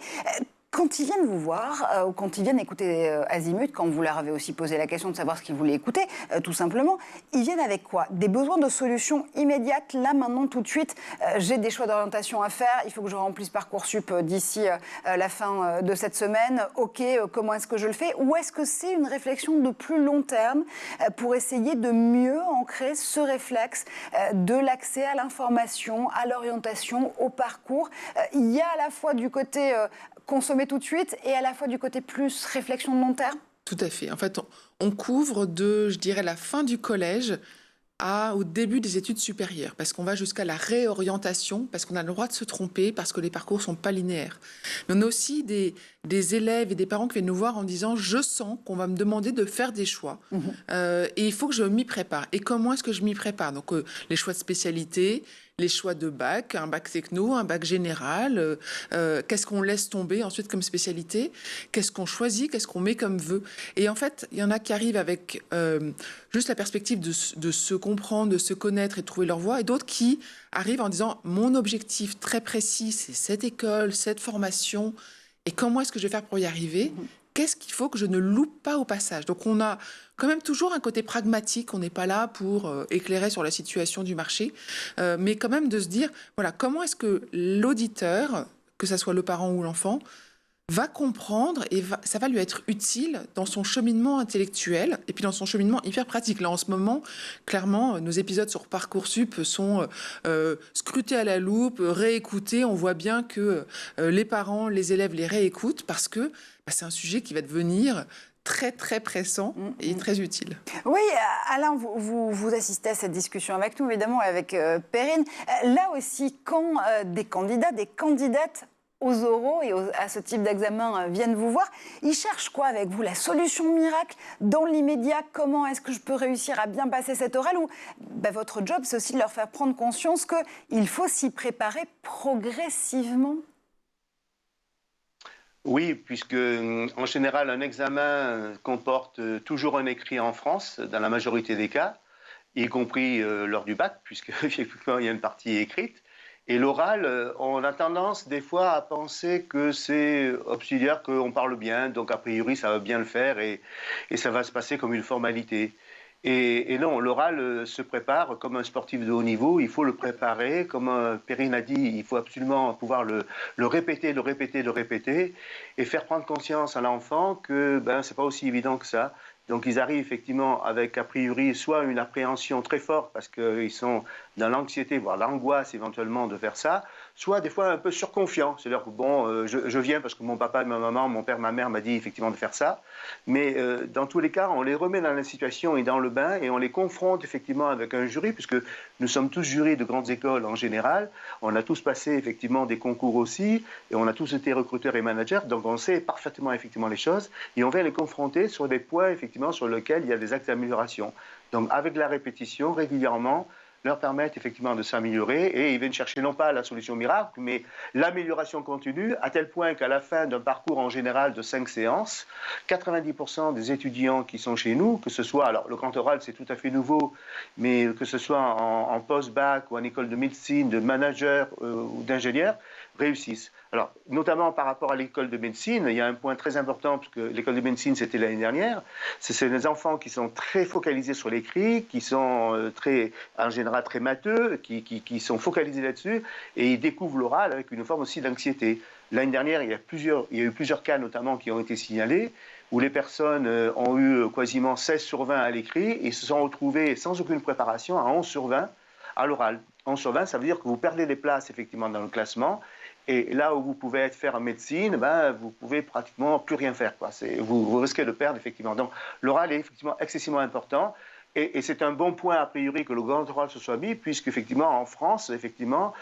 [SPEAKER 1] quand ils viennent vous voir, ou quand ils viennent écouter Azimut, quand vous leur avez aussi posé la question de savoir ce qu'ils voulaient écouter, tout simplement, ils viennent avec quoi? Des besoins de solutions immédiates, là, maintenant, tout de suite. J'ai des choix d'orientation à faire, il faut que je remplisse Parcoursup d'ici la fin de cette semaine. OK, comment est-ce que je le fais? Ou est-ce que c'est une réflexion de plus long terme pour essayer de mieux ancrer ce réflexe de l'accès à l'information, à l'orientation, au parcours? Il y a à la fois du côté consommer tout de suite et à la fois du côté plus réflexion de long terme?
[SPEAKER 2] Tout à fait. En fait, on couvre de, je dirais, la fin du collège au début des études supérieures, parce qu'on va jusqu'à la réorientation, parce qu'on a le droit de se tromper, parce que les parcours ne sont pas linéaires. Mais on a aussi des élèves et des parents qui viennent nous voir en disant « Je sens qu'on va me demander de faire des choix et il faut que je m'y prépare. » Et comment est-ce que je m'y prépare? Donc, les choix de spécialité, les choix de bac, un bac techno, un bac général, qu'est-ce qu'on laisse tomber ensuite comme spécialité, qu'est-ce qu'on choisit, qu'est-ce qu'on met comme vœu. Et en fait, il y en a qui arrivent avec juste la perspective de se comprendre, de se connaître et de trouver leur voie, et d'autres qui arrivent en disant « Mon objectif très précis, c'est cette école, cette formation, et comment est-ce que je vais faire pour y arriver ? Qu'est-ce qu'il faut que je ne loupe pas au passage ?» Donc on a quand même toujours un côté pragmatique, on n'est pas là pour éclairer sur la situation du marché, mais quand même de se dire, voilà, comment est-ce que l'auditeur, que ce soit le parent ou l'enfant, va comprendre et ça va lui être utile dans son cheminement intellectuel et puis dans son cheminement hyper pratique. Là, en ce moment, clairement, nos épisodes sur Parcoursup sont scrutés à la loupe, réécoutés. On voit bien que les parents, les élèves les réécoutent parce que c'est un sujet qui va devenir très, très pressant et très utile.
[SPEAKER 1] Oui, Alain, vous assistez à cette discussion avec nous, évidemment, et avec Perrine. Là aussi, quand des candidats, des candidates aux oraux et à ce type d'examen viennent vous voir, ils cherchent quoi avec vous? La solution miracle dans l'immédiat? Comment est-ce que je peux réussir à bien passer cet oral? Ou votre job, c'est aussi de leur faire prendre conscience qu'il faut s'y préparer progressivement?
[SPEAKER 3] Oui, puisque en général, un examen comporte toujours un écrit en France, dans la majorité des cas, y compris lors du bac, puisque effectivement, il y a une partie écrite. Et l'oral, on a tendance des fois à penser que c'est auxiliaire, qu'on parle bien, donc a priori ça va bien le faire et ça va se passer comme une formalité. Et non, l'oral se prépare comme un sportif de haut niveau, il faut le préparer, comme Perrine a dit, il faut absolument pouvoir le répéter, le répéter, le répéter, et faire prendre conscience à l'enfant que c'est pas aussi évident que ça. Donc ils arrivent effectivement avec a priori soit une appréhension très forte parce qu'ils sont dans l'anxiété, voire l'angoisse éventuellement de faire ça, soit des fois un peu surconfiants. C'est-à-dire que je viens parce que mon papa et ma maman, mon père, ma mère m'a dit effectivement de faire ça. Mais dans tous les cas, on les remet dans la situation et dans le bain et on les confronte effectivement avec un jury, puisque nous sommes tous jurys de grandes écoles en général. On a tous passé effectivement des concours aussi et on a tous été recruteurs et managers. Donc on sait parfaitement effectivement les choses et on vient les confronter sur des points effectivement sur lesquels il y a des axes d'amélioration. Donc avec la répétition, régulièrement, leur permettent effectivement de s'améliorer et ils viennent chercher non pas la solution miracle, mais l'amélioration continue, à tel point qu'à la fin d'un parcours en général de 5 séances, 90% des étudiants qui sont chez nous, que ce soit, alors le grand oral c'est tout à fait nouveau, mais que ce soit en post-bac ou en école de médecine, de manager ou d'ingénieur, réussissent. Alors, notamment par rapport à l'école de médecine, il y a un point très important, parce que l'école de médecine, c'était l'année dernière, c'est les enfants qui sont très focalisés sur l'écrit, qui sont en général très matheux, qui sont focalisés là-dessus, et ils découvrent l'oral avec une forme aussi d'anxiété. L'année dernière, il y a eu plusieurs cas notamment qui ont été signalés, où les personnes ont eu quasiment 16 sur 20 à l'écrit, et se sont retrouvées sans aucune préparation à 11 sur 20 à l'oral. 11 sur 20, ça veut dire que vous perdez des places effectivement dans le classement, et là où vous pouvez être faire en médecine, vous pouvez pratiquement plus rien faire, quoi. Vous risquez de perdre effectivement. Donc l'oral est effectivement excessivement important. Et c'est un bon point a priori que le grand oral se soit mis, puisqu'effectivement en France, effectivement,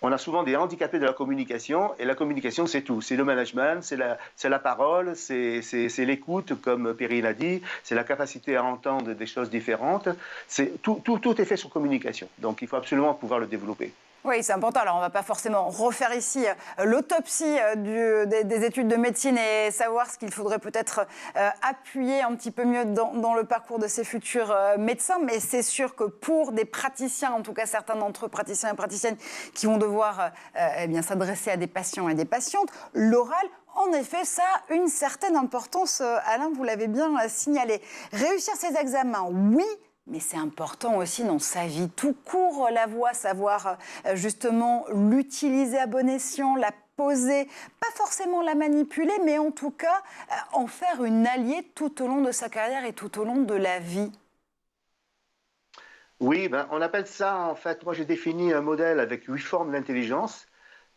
[SPEAKER 3] on a souvent des handicapés de la communication, et la communication c'est tout, c'est le management, c'est la parole, c'est l'écoute comme Perrine a dit, c'est la capacité à entendre des choses différentes, tout est fait sur communication, donc il faut absolument pouvoir le développer.
[SPEAKER 1] Oui, c'est important. Alors, on ne va pas forcément refaire ici l'autopsie des études de médecine et savoir ce qu'il faudrait peut-être appuyer un petit peu mieux dans le parcours de ces futurs médecins. Mais c'est sûr que pour des praticiens, en tout cas certains d'entre eux, praticiens et praticiennes, qui vont devoir s'adresser à des patients et des patientes, l'oral, en effet, ça a une certaine importance. Alain, vous l'avez bien signalé. Réussir ces examens, oui. Mais c'est important aussi dans sa vie tout court, la voix, savoir justement l'utiliser à bon escient, la poser, pas forcément la manipuler, mais en tout cas en faire une alliée tout au long de sa carrière et tout au long de la vie.
[SPEAKER 3] Oui, on appelle ça, en fait, moi j'ai défini un modèle avec 8 formes d'intelligence.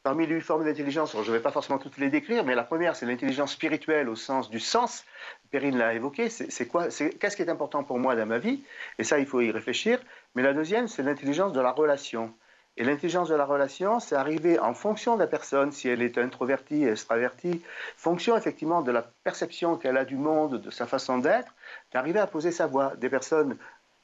[SPEAKER 3] Parmi les 8 formes d'intelligence, je ne vais pas forcément toutes les décrire, mais la première, c'est l'intelligence spirituelle au sens du sens. Perrine l'a évoqué, qu'est-ce qui est important pour moi dans ma vie? Et ça, il faut y réfléchir. Mais la deuxième, c'est l'intelligence de la relation. Et l'intelligence de la relation, c'est arriver en fonction de la personne, si elle est introvertie, extravertie, fonction effectivement de la perception qu'elle a du monde, de sa façon d'être, d'arriver à poser sa voix. Des personnes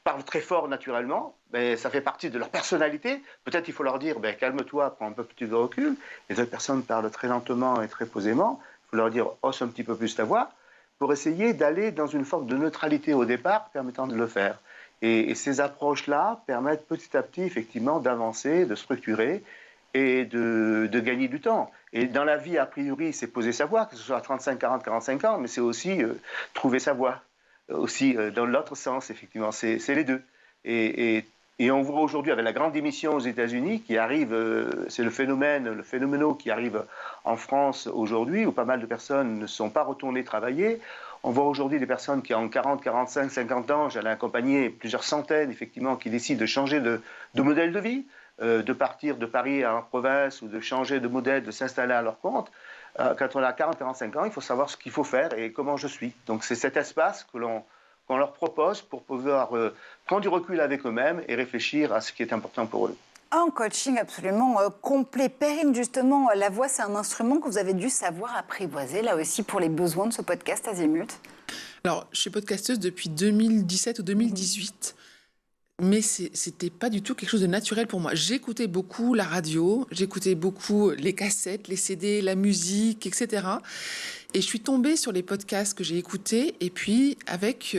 [SPEAKER 3] parlent très fort naturellement, ça fait partie de leur personnalité. Peut-être il faut leur dire, calme-toi, prends un peu plus de recul. Les autres personnes parlent très lentement et très posément. Il faut leur dire, hausse un petit peu plus ta voix, pour essayer d'aller dans une forme de neutralité au départ, permettant de le faire. Et ces approches-là permettent petit à petit, effectivement, d'avancer, de structurer et de gagner du temps. Et dans la vie, a priori, c'est poser sa voix, que ce soit à 35, 40, 45 ans, mais c'est aussi trouver sa voix. Aussi dans l'autre sens, effectivement, c'est les deux. Et on voit aujourd'hui avec la grande démission aux États-Unis qui arrive, c'est le phénoméno qui arrive en France aujourd'hui, où pas mal de personnes ne sont pas retournées travailler. On voit aujourd'hui des personnes qui ont 40, 45, 50 ans, j'en ai accompagné plusieurs centaines, effectivement, qui décident de changer de modèle de vie, de partir de Paris à la province ou de changer de modèle, de s'installer à leur compte. Quand on a 40-45 ans, il faut savoir ce qu'il faut faire et comment je suis. Donc c'est cet espace qu'on leur propose pour pouvoir prendre du recul avec eux-mêmes et réfléchir à ce qui est important pour eux.
[SPEAKER 1] Un coaching absolument complet. Perrine, justement, la voix, c'est un instrument que vous avez dû savoir apprivoiser, là aussi, pour les besoins de ce podcast Azimut.
[SPEAKER 2] Alors, je suis podcasteuse depuis 2017 ou 2018. Mais c'était pas du tout quelque chose de naturel pour moi. J'écoutais beaucoup la radio, j'écoutais beaucoup les cassettes, les CD, la musique, etc. Et je suis tombée sur les podcasts que j'ai écoutés. Et puis, avec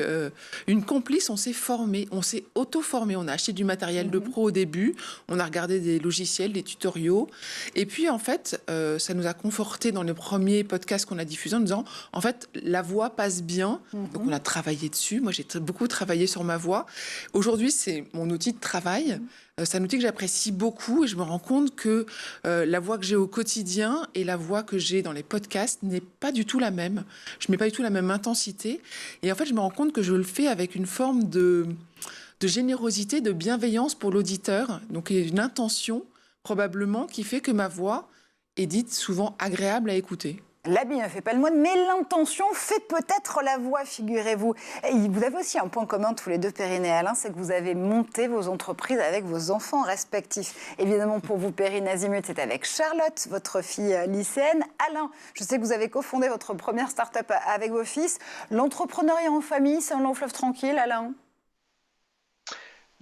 [SPEAKER 2] une complice, on s'est formé, on s'est auto-formé. On a acheté du matériel de pro au début. On a regardé des logiciels, des tutoriaux. Et puis, en fait, ça nous a conforté dans les premiers podcasts qu'on a diffusés en disant, en fait, la voix passe bien. Donc, on a travaillé dessus. Moi, j'ai beaucoup travaillé sur ma voix. Aujourd'hui, c'est mon outil de travail. C'est un outil que j'apprécie beaucoup et je me rends compte que la voix que j'ai au quotidien et la voix que j'ai dans les podcasts n'est pas du tout la même. Je ne mets pas du tout la même intensité. Et en fait, je me rends compte que je le fais avec une forme de générosité, de bienveillance pour l'auditeur. Donc, il y a une intention, probablement, qui fait que ma voix est dite souvent agréable à écouter.
[SPEAKER 1] L'habit ne fait pas le moine, mais l'intention fait peut-être la voix, figurez-vous. Et vous avez aussi un point commun, tous les deux, Perrine et Alain, c'est que vous avez monté vos entreprises avec vos enfants respectifs. Évidemment, pour vous, Perrine Azimut, c'est avec Charlotte, votre fille lycéenne. Alain, je sais que vous avez cofondé votre première start-up avec vos fils. L'entrepreneuriat en famille, c'est un long fleuve tranquille, Alain ?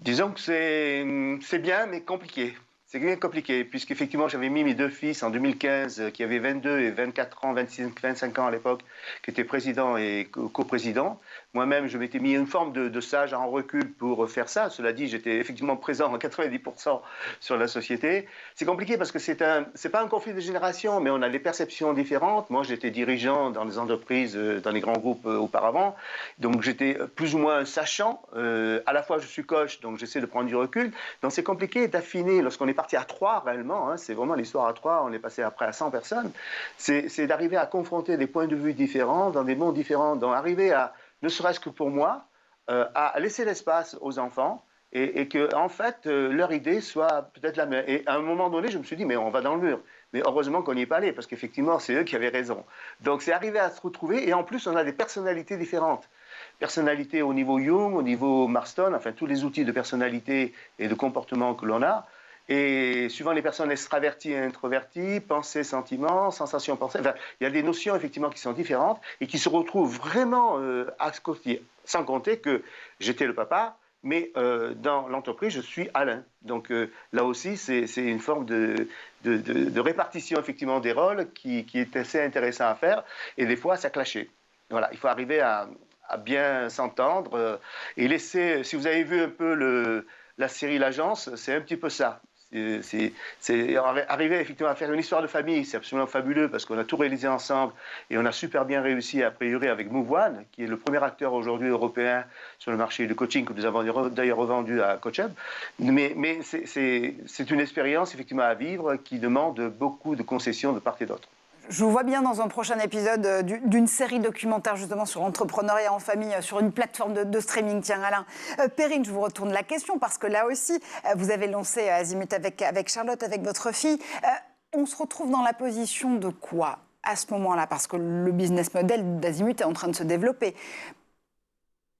[SPEAKER 3] Disons que c'est bien, mais compliqué. C'est bien compliqué, puisqu'effectivement, j'avais mis mes deux fils en 2015, qui avaient 22 et 24 ans, 25 ans à l'époque, qui étaient présidents et coprésidents. Moi-même, je m'étais mis une forme de sage en recul pour faire ça. Cela dit, j'étais effectivement présent à 90% sur la société. C'est compliqué parce que c'est pas un conflit de génération, mais on a des perceptions différentes. Moi, j'étais dirigeant dans les entreprises, dans les grands groupes auparavant. Donc, j'étais plus ou moins sachant. À la fois, je suis coach, donc j'essaie de prendre du recul. Donc, c'est compliqué d'affiner lorsqu'on est parti à 3 réellement, hein, c'est vraiment l'histoire à 3, on est passé après à 100 personnes, c'est d'arriver à confronter des points de vue différents, dans des mondes différents, d'arriver à, ne serait-ce que pour moi, à laisser l'espace aux enfants et que en fait, leur idée soit peut-être la même. Et à un moment donné, je me suis dit, mais on va dans le mur. Mais heureusement qu'on n'y est pas allé, parce qu'effectivement, c'est eux qui avaient raison. Donc c'est arrivé à se retrouver, et en plus, on a des personnalités différentes. Personnalité au niveau Jung, au niveau Marston, enfin tous les outils de personnalité et de comportement que l'on a. Et suivant les personnes extraverties et introverties, pensée, sentiment, sensation, pensée, enfin, il y a des notions effectivement qui sont différentes et qui se retrouvent vraiment à ce côté. Sans compter que j'étais le papa, mais dans l'entreprise, je suis Alain. Donc là aussi, c'est une forme de répartition effectivement des rôles qui est assez intéressant à faire. Et des fois, ça clashait. Voilà, il faut arriver à bien s'entendre et laisser. Si vous avez vu un peu la série L'Agence, c'est un petit peu ça. C'est arriver effectivement à faire une histoire de famille, c'est absolument fabuleux parce qu'on a tout réalisé ensemble et on a super bien réussi a priori avec Move One, qui est le premier acteur aujourd'hui européen sur le marché du coaching que nous avons d'ailleurs revendu à CoachHub. Mais c'est une expérience effectivement à vivre qui demande beaucoup de concessions de part et d'autre.
[SPEAKER 1] Je vous vois bien dans un prochain épisode d'une série documentaire justement sur l'entrepreneuriat en famille, sur une plateforme de streaming. Tiens, Alain. Perrine, je vous retourne la question parce que là aussi, vous avez lancé Azimut avec Charlotte, avec votre fille. On se retrouve dans la position de quoi à ce moment-là? Parce que le business model d'Azimut est en train de se développer.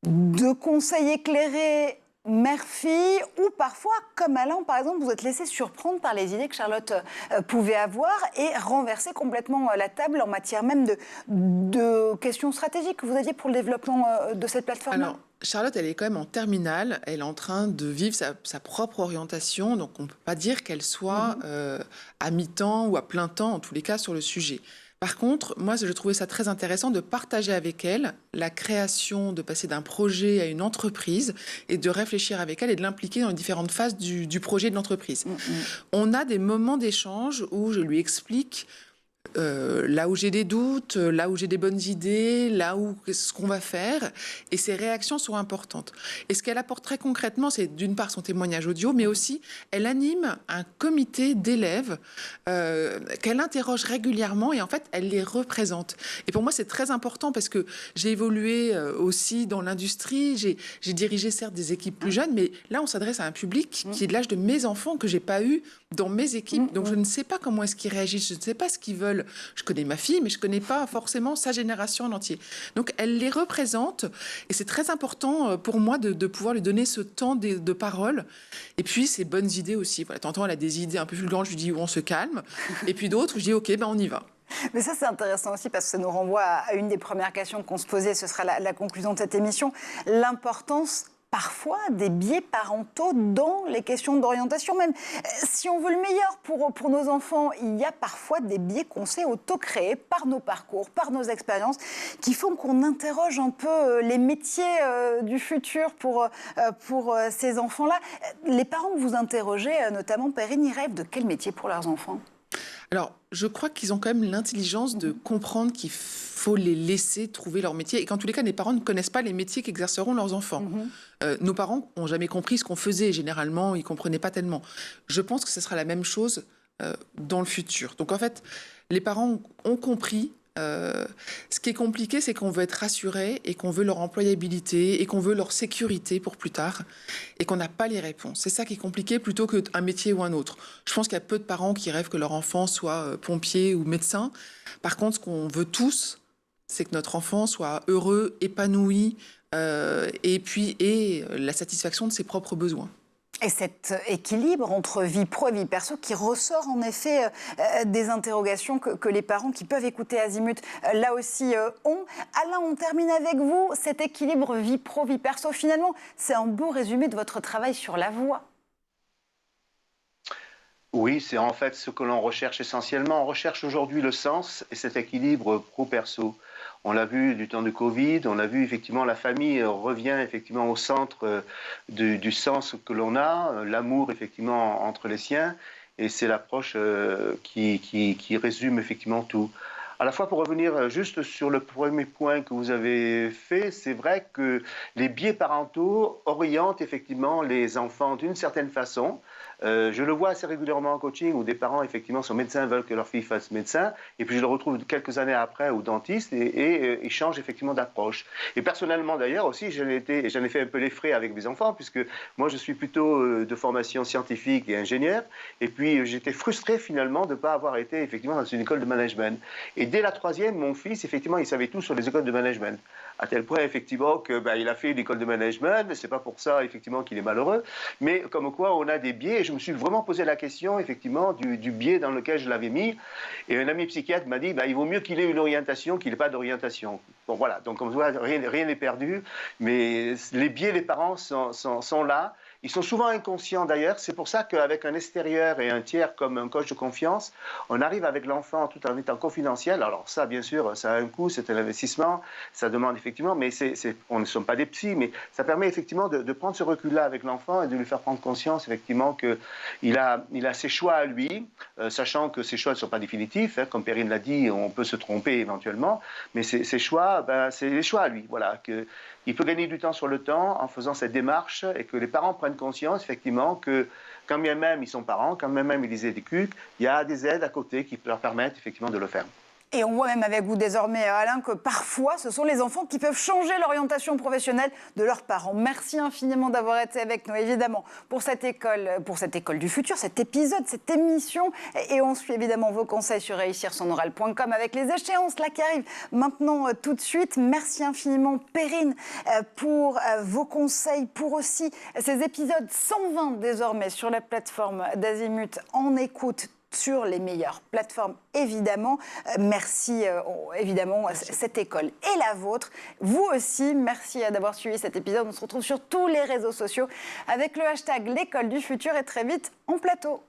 [SPEAKER 1] De conseils éclairés mère-fille, ou parfois, comme Alain, par exemple, vous êtes laissé surprendre par les idées que Charlotte pouvait avoir et renverser complètement la table en matière même de questions stratégiques que vous aviez pour le développement de cette plateforme.
[SPEAKER 2] Alors, Charlotte, elle est quand même en terminale, elle est en train de vivre sa propre orientation, donc on ne peut pas dire qu'elle soit à mi-temps ou à plein temps, en tous les cas, sur le sujet. Par contre, moi, je trouvais ça très intéressant de partager avec elle la création, de passer d'un projet à une entreprise et de réfléchir avec elle et de l'impliquer dans les différentes phases du projet de l'entreprise. On a des moments d'échange où je lui explique là où j'ai des doutes, là où j'ai des bonnes idées, là où ce qu'on va faire, et ses réactions sont importantes. Et ce qu'elle apporte très concrètement, c'est d'une part son témoignage audio, mais aussi elle anime un comité d'élèves qu'elle interroge régulièrement et en fait elle les représente. Et pour moi c'est très important parce que j'ai évolué aussi dans l'industrie, j'ai dirigé certes des équipes plus jeunes, mais là on s'adresse à un public qui est de l'âge de mes enfants que j'ai pas eu dans mes équipes, donc je ne sais pas comment est-ce qu'ils réagissent, je ne sais pas ce qu'ils veulent. Je connais ma fille, mais je ne connais pas forcément sa génération en entier. Donc, elle les représente et c'est très important pour moi de pouvoir lui donner ce temps de parole. Et puis, ses bonnes idées aussi. Voilà, tantôt, elle a des idées un peu fulgurantes, je lui dis on se calme. Et puis d'autres, je dis ok, ben on y va.
[SPEAKER 1] Mais ça, c'est intéressant aussi parce que ça nous renvoie à une des premières questions qu'on se posait. Ce sera la conclusion de cette émission. L'importance parfois des biais parentaux dans les questions d'orientation même. Si on veut le meilleur pour nos enfants, il y a parfois des biais qu'on s'est auto-créés par nos parcours, par nos expériences, qui font qu'on interroge un peu les métiers du futur pour ces enfants-là. Les parents que vous interrogez, notamment Perrine, ils rêvent de quel métier pour leurs enfants ?
[SPEAKER 2] Alors, je crois qu'ils ont quand même l'intelligence de comprendre qu'il faut les laisser trouver leur métier et qu'en tous les cas, les parents ne connaissent pas les métiers qu'exerceront leurs enfants. Nos parents n'ont jamais compris ce qu'on faisait. Généralement, ils ne comprenaient pas tellement. Je pense que ce sera la même chose dans le futur. Donc, en fait, les parents ont compris. Ce qui est compliqué, c'est qu'on veut être rassuré et qu'on veut leur employabilité et qu'on veut leur sécurité pour plus tard et qu'on n'a pas les réponses. C'est ça qui est compliqué plutôt qu'un métier ou un autre. Je pense qu'il y a peu de parents qui rêvent que leur enfant soit pompier ou médecin. Par contre, ce qu'on veut tous, c'est que notre enfant soit heureux, épanoui et la satisfaction de ses propres besoins.
[SPEAKER 1] Et cet équilibre entre vie pro et vie perso qui ressort en effet des interrogations que les parents qui peuvent écouter Azimut là aussi ont. Alain, on termine avec vous. Cet équilibre vie pro, vie perso, finalement, c'est un beau résumé de votre travail sur la voix.
[SPEAKER 3] Oui, c'est en fait ce que l'on recherche essentiellement. On recherche aujourd'hui le sens et cet équilibre pro-perso. On l'a vu du temps du Covid, on a vu effectivement la famille revient effectivement au centre du sens que l'on a, l'amour effectivement entre les siens, et c'est l'approche qui résume effectivement tout. À la fois, pour revenir juste sur le premier point que vous avez fait, c'est vrai que les biais parentaux orientent effectivement les enfants d'une certaine façon. Je le vois assez régulièrement en coaching où des parents effectivement sont médecins, veulent que leur fille fasse médecin, et puis je le retrouve quelques années après au dentiste et ils changent effectivement d'approche. Et personnellement d'ailleurs aussi, j'en ai fait un peu les frais avec mes enfants, puisque moi je suis plutôt de formation scientifique et ingénieur, et puis j'étais frustré finalement de ne pas avoir été effectivement dans une école de management. Et dès la troisième, mon fils, effectivement, il savait tout sur les écoles de management. À tel point, effectivement, que il a fait une école de management. C'est pas pour ça, effectivement, qu'il est malheureux. Mais comme quoi, on a des biais. Et je me suis vraiment posé la question, effectivement, du biais dans lequel je l'avais mis. Et un ami psychiatre m'a dit, il vaut mieux qu'il ait une orientation qu'il n'ait pas d'orientation. Bon, voilà. Donc, comme vous voyez, rien n'est perdu. Mais les biais des parents sont là. Ils sont souvent inconscients d'ailleurs, c'est pour ça qu'avec un extérieur et un tiers comme un coach de confiance, on arrive avec l'enfant tout en étant confidentiel. Alors ça, bien sûr, ça a un coût, c'est un investissement, ça demande effectivement, mais on ne sommes pas des psys, mais ça permet effectivement de prendre ce recul-là avec l'enfant et de lui faire prendre conscience effectivement qu'il a ses choix à lui, sachant que ces choix ne sont pas définitifs, hein, comme Perrine l'a dit, on peut se tromper éventuellement, mais ces choix, c'est les choix à lui, voilà, il peut gagner du temps sur le temps en faisant cette démarche et que les parents prennent conscience effectivement que quand bien même ils sont parents, quand bien même ils les éduquent, il y a des aides à côté qui leur permettent effectivement de le faire.
[SPEAKER 1] Et on voit même avec vous désormais, Alain, que parfois, ce sont les enfants qui peuvent changer l'orientation professionnelle de leurs parents. Merci infiniment d'avoir été avec nous, évidemment, pour cette école du futur, cet épisode, cette émission. Et on suit évidemment vos conseils sur réussirssonoral.com avec les échéances là qui arrivent maintenant tout de suite. Merci infiniment, Perrine, pour vos conseils, pour aussi ces épisodes 120 désormais sur la plateforme d'Azimut en écoute sur les meilleures plateformes, évidemment. Merci, évidemment, cette école est la vôtre. Vous aussi, merci d'avoir suivi cet épisode. On se retrouve sur tous les réseaux sociaux avec le hashtag l'école du futur et très vite en plateau.